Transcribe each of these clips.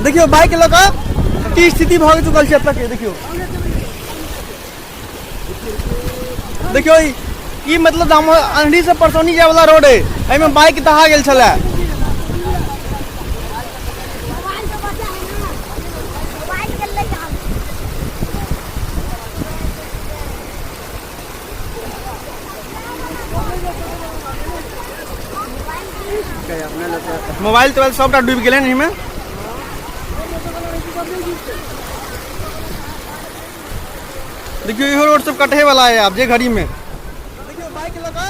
देखियो बाइक लगा की स्थिति भ चुकल छै एतऽ के देखियो देखियो ई मतलब अंधेरी से परसौनी जाय वाला रोड है एमे बाइक दहा गेल छले मोबाइल तोबाइल सबटा डूबि गेलै एहिमे देखियो इहो रोड सब कटे वाला है आब जे घड़ी में देखियो बाइक लगा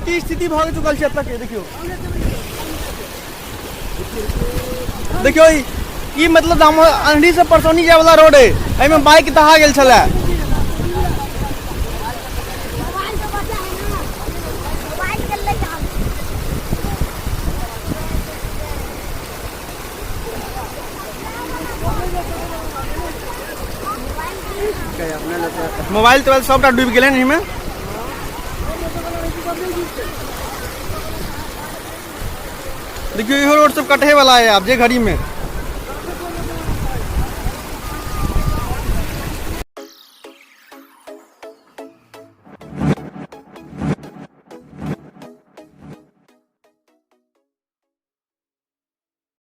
की स्थिति भ चुकल छै एतऽ के देखियो देखियो ई मतलब अंधेरी से परसौनी जाय वाला रोड है एमे बाइक दहा गेल छले मोबाइल तोबाइल सबटा डूबि गेलै एहिमे देखियो इहो रोड सब कटे वाला है आब जे घड़ी में